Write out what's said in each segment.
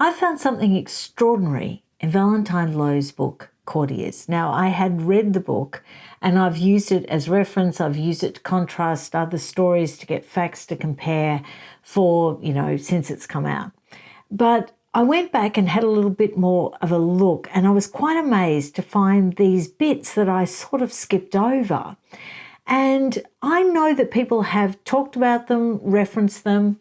I found something extraordinary in Valentine Low's book, Courtiers. Now, I had read the book and I've used it as reference. I've used it to contrast other stories, to get facts to compare for, since it's come out. But I went back and had a little bit more of a look, and I was quite amazed to find these bits that I sort of skipped over. And I know that people have talked about them, referenced them,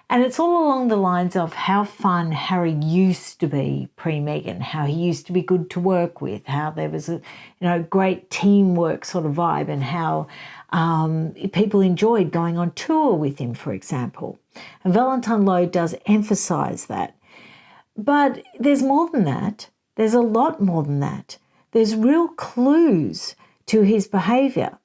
and it's all along the lines of how fun Harry used to be pre-Meghan, how he used to be good to work with, how there was a great teamwork sort of vibe, and how people enjoyed going on tour with him, for example. And Valentine Low does emphasise that. But there's more than that. There's a lot more than that. There's real clues to his behaviour.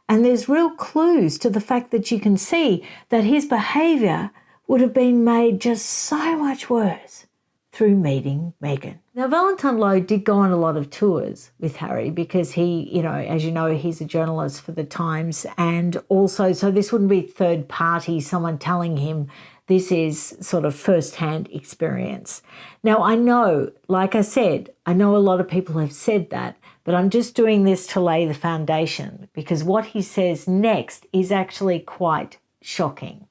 And there's real clues to the fact that you can see that his behaviour would have been made just so much worse through meeting Meghan. Now, Valentine Low did go on a lot of tours with Harry because he, as you know, he's a journalist for The Times, and also, so this wouldn't be third party, someone telling him. This is sort of first-hand experience. Now, I know, like I said, I know a lot of people have said that, but I'm just doing this to lay the foundation because what he says next is actually quite shocking.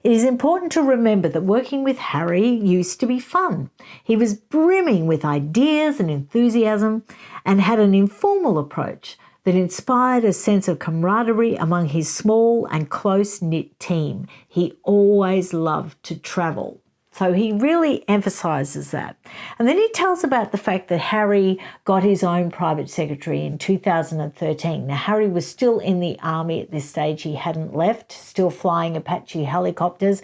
It is important to remember that working with Harry used to be fun. He was brimming with ideas and enthusiasm and had an informal approach that inspired a sense of camaraderie among his small and close-knit team. He always loved to travel. So he really emphasises that. And then he tells about the fact that Harry got his own private secretary in 2013. Now, Harry was still in the army at this stage. He hadn't left, still flying Apache helicopters.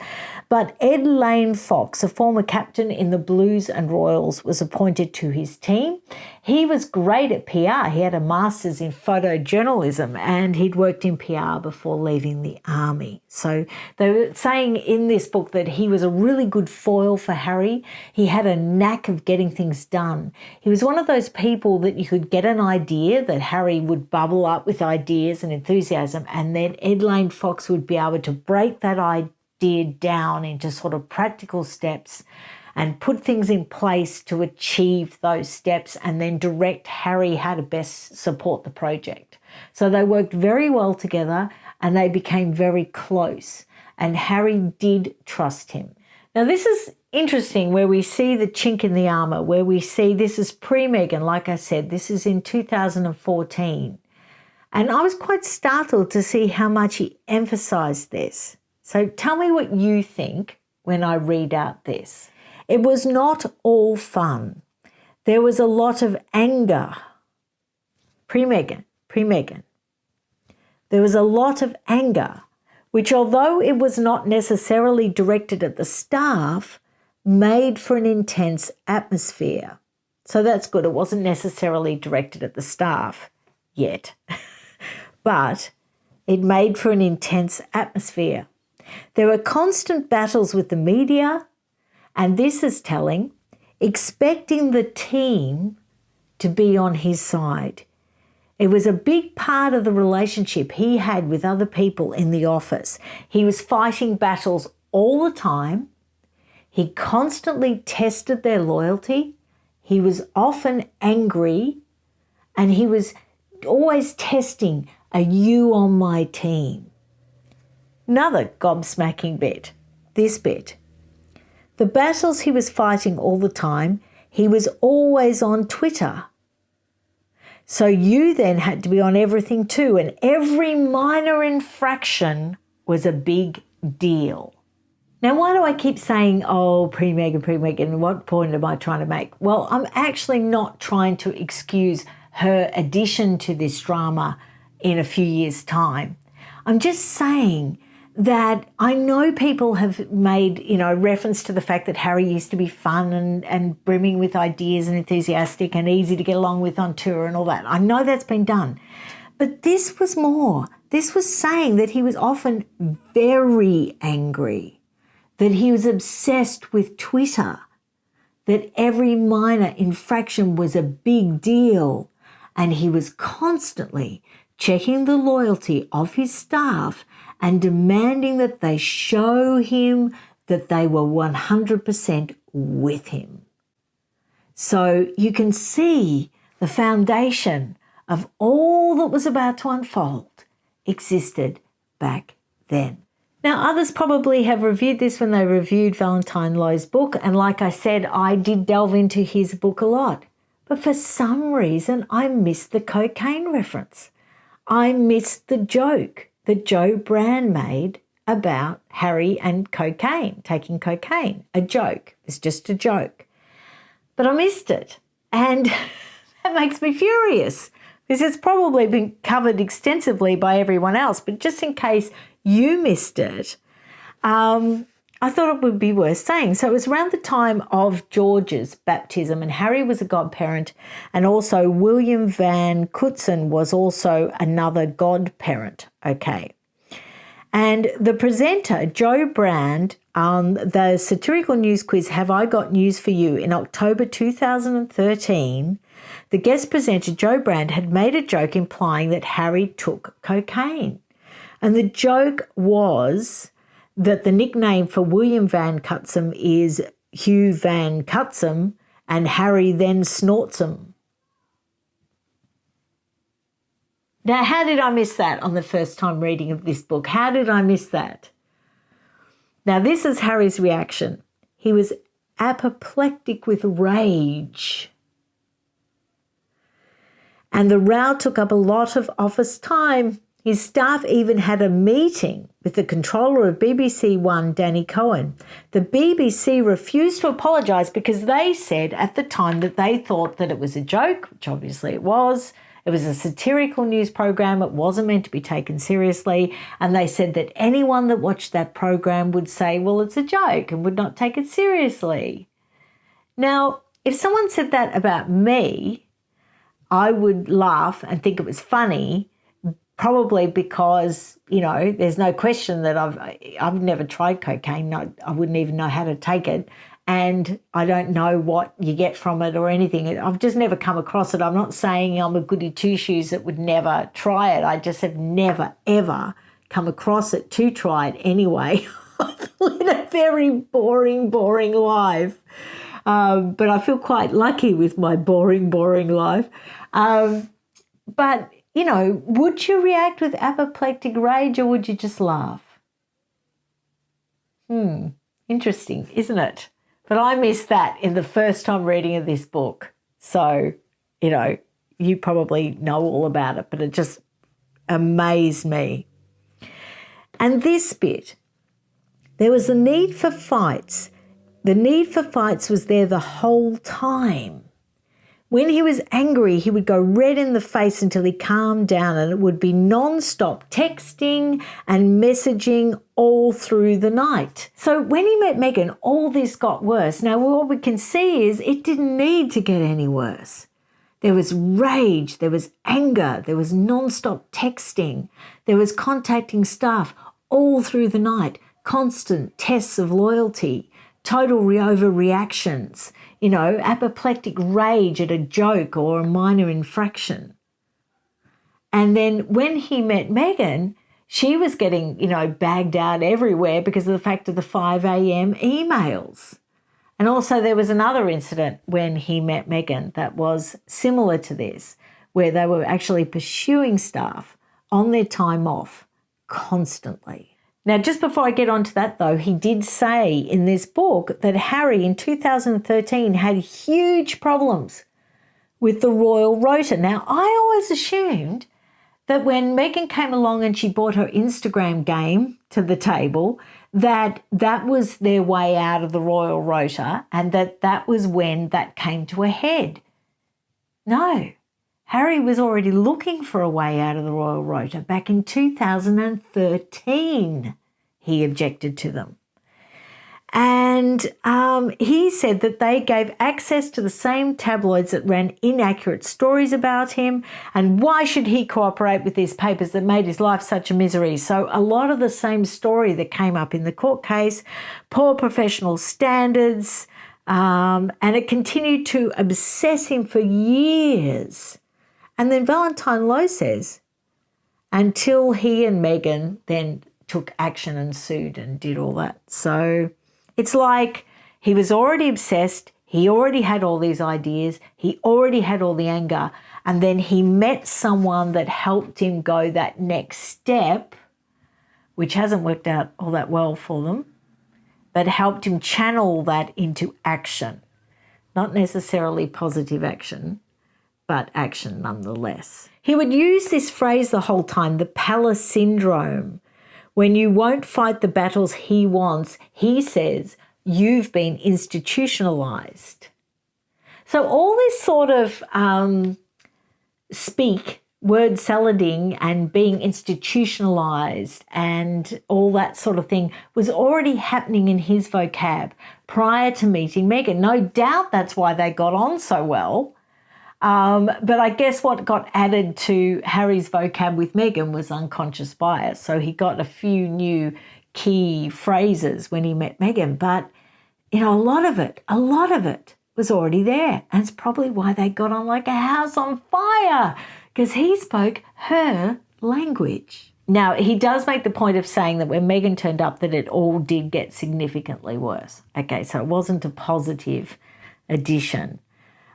But Ed Lane Fox, a former captain in the Blues and Royals, was appointed to his team. He was great at PR. He had a master's in photojournalism and he'd worked in PR before leaving the army. So they were saying in this book that he was a really good foil for Harry. He had a knack of getting things done. He was one of those people that you could get an idea, that Harry would bubble up with ideas and enthusiasm, and then Ed Lane Fox would be able to break that idea down into sort of practical steps and put things in place to achieve those steps and then direct Harry how to best support the project. So they worked very well together and they became very close, and Harry did trust him. Now, this is interesting where we see the chink in the armour, where we see this is pre-Meghan, like I said, this is in 2014. And I was quite startled to see how much he emphasised this. So tell me what you think when I read out this. It was not all fun. There was a lot of anger. Pre-Meghan. There was a lot of anger, which, although it was not necessarily directed at the staff, made for an intense atmosphere. So that's good. It wasn't necessarily directed at the staff yet, but it made for an intense atmosphere. There were constant battles with the media, and this is telling, expecting the team to be on his side. It was a big part of the relationship he had with other people in the office. He was fighting battles all the time. He constantly tested their loyalty. He was often angry, and he was always testing, are you on my team? Another gobsmacking bit, this bit. The battles he was fighting all the time, he was always on Twitter. So you then had to be on everything too, and every minor infraction was a big deal. Now, why do I keep saying, oh, pre-Meghan, what point am I trying to make? Well, I'm actually not trying to excuse her addition to this drama in a few years' time. I'm just saying that I know people have made, reference to the fact that Harry used to be fun and brimming with ideas and enthusiastic and easy to get along with on tour and all that. I know that's been done. But this was more. This was saying that he was often very angry, that he was obsessed with Twitter, that every minor infraction was a big deal, and he was constantly checking the loyalty of his staff and demanding that they show him that they were 100% with him. So you can see the foundation of all that was about to unfold existed back then. Now, others probably have reviewed this when they reviewed Valentine Low's book, and like I said, I did delve into his book a lot. But for some reason, I missed the cocaine reference. I missed the joke that Joe Brand made about Harry and cocaine, taking cocaine. A joke. It's just a joke. But I missed it, and that makes me furious because it's probably been covered extensively by everyone else. But just in case you missed it, I thought it would be worth saying. So it was around the time of George's baptism, and Harry was a godparent, and also William Van Kutsen was also another godparent, okay? And the presenter, Joe Brand, the satirical news quiz, Have I Got News for You, in October 2013, the guest presenter, Joe Brand, had made a joke implying that Harry took cocaine. And the joke was that the nickname for William Van Cutsem is Hugh Van Cutsem, and Harry then snorts him. Now, how did I miss that on the first time reading of this book? How did I miss that? Now, this is Harry's reaction. He was apoplectic with rage. And the row took up a lot of office time. His staff even had a meeting with the controller of BBC One, Danny Cohen. The BBC refused to apologise because they said at the time that they thought that it was a joke, which obviously it was. It was a satirical news program. It wasn't meant to be taken seriously. And they said that anyone that watched that program would say, well, it's a joke, and would not take it seriously. Now, if someone said that about me, I would laugh and think it was funny, probably because, you know, there's no question that I've never tried cocaine. I wouldn't even know how to take it. And I don't know what you get from it or anything. I've just never come across it. I'm not saying I'm a goody two-shoes that would never try it. I just have never, ever come across it to try it anyway. I've led a very boring life. But I feel quite lucky with my boring life. But, you know, would you react with apoplectic rage, or would you just laugh? Interesting, isn't it? But I missed that in the first time reading of this book. So, you know, you probably know all about it, but it just amazed me. And this bit, there was a need for fights. The need for fights was there the whole time. When he was angry, he would go red in the face until he calmed down, and it would be non-stop texting and messaging all through the night. So when he met Meghan, all this got worse. Now, what we can see is it didn't need to get any worse. There was rage, there was anger, there was non-stop texting, there was contacting staff all through the night, constant tests of loyalty, total overreactions, you know, apoplectic rage at a joke or a minor infraction. And then when he met Meghan, she was getting, you know, bagged out everywhere because of the fact of the 5 a.m. emails. And also there was another incident when he met Meghan that was similar to this, where they were actually pursuing staff on their time off constantly. Now, just before I get onto that, though, he did say in this book that Harry in 2013 had huge problems with the royal rota. Now, I always assumed that when Meghan came along and she brought her Instagram game to the table, that was their way out of the royal rota, and that was when that came to a head. No. Harry was already looking for a way out of the royal rota back in 2013. He objected to them. And he said that they gave access to the same tabloids that ran inaccurate stories about him, and why should he cooperate with these papers that made his life such a misery? So a lot of the same story that came up in the court case, poor professional standards, and it continued to obsess him for years. And then Valentine Low says, until he and Meghan then took action and sued and did all that. So It's like he was already obsessed. He already had all these ideas. He already had all the anger. And then he met someone that helped him go that next step, which hasn't worked out all that well for them, but helped him channel that into action. Not necessarily positive action, but action nonetheless. He would use this phrase the whole time, the palace syndrome. When you won't fight the battles he wants, he says, you've been institutionalized. So all this sort of word salading and being institutionalized and all that sort of thing was already happening in his vocab prior to meeting Meghan. No doubt that's why they got on so well. But I guess what got added to Harry's vocab with Meghan was unconscious bias. So he got a few new key phrases when he met Meghan. But, a lot of it was already there. And it's probably why they got on like a house on fire, because he spoke her language. Now, he does make the point of saying that when Meghan turned up that it all did get significantly worse. Okay, so it wasn't a positive addition.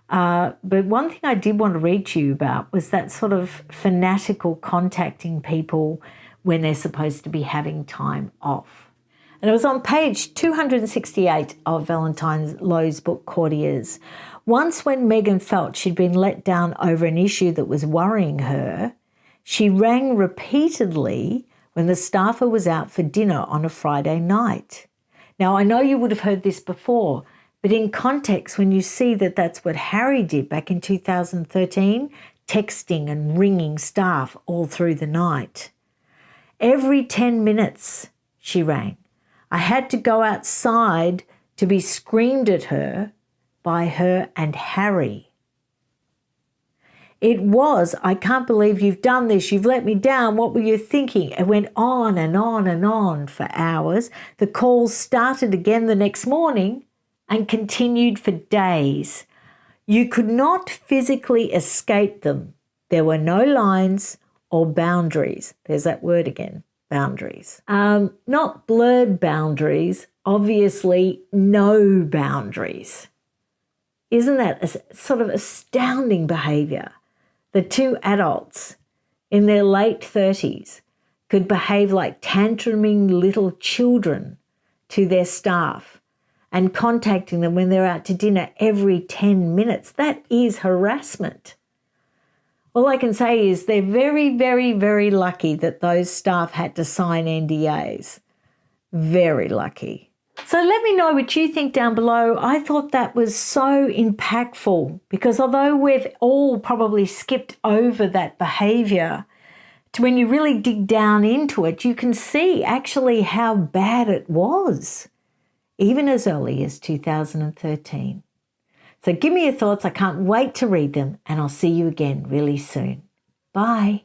But one thing I did want to read to you about was that sort of fanatical contacting people when they're supposed to be having time off. And it was on page 268 of Valentine Low's book, Courtiers. Once when Meghan felt she'd been let down over an issue that was worrying her, she rang repeatedly when the staffer was out for dinner on a Friday night. Now, I know you would have heard this before, but in context, when you see that that's what Harry did back in 2013, texting and ringing staff all through the night. Every 10 minutes, she rang. I had to go outside to be screamed at her by her and Harry. It was, I can't believe you've done this. You've let me down. What were you thinking? It went on and on and on for hours. The calls started again the next morning and continued for days. You could not physically escape them. There were no lines or boundaries. There's that word again, boundaries. Not blurred boundaries, obviously no boundaries. Isn't that a sort of astounding behaviour? The two adults in their late 30s could behave like tantruming little children to their staff and contacting them when they're out to dinner every 10 minutes. That is harassment. All I can say is they're very, very, very lucky that those staff had to sign NDAs. Very lucky. So let me know what you think down below. I thought that was so impactful because although we've all probably skipped over that behaviour, to when you really dig down into it, you can see actually how bad it was, even as early as 2013. So give me your thoughts. I can't wait to read them, and I'll see you again really soon. Bye.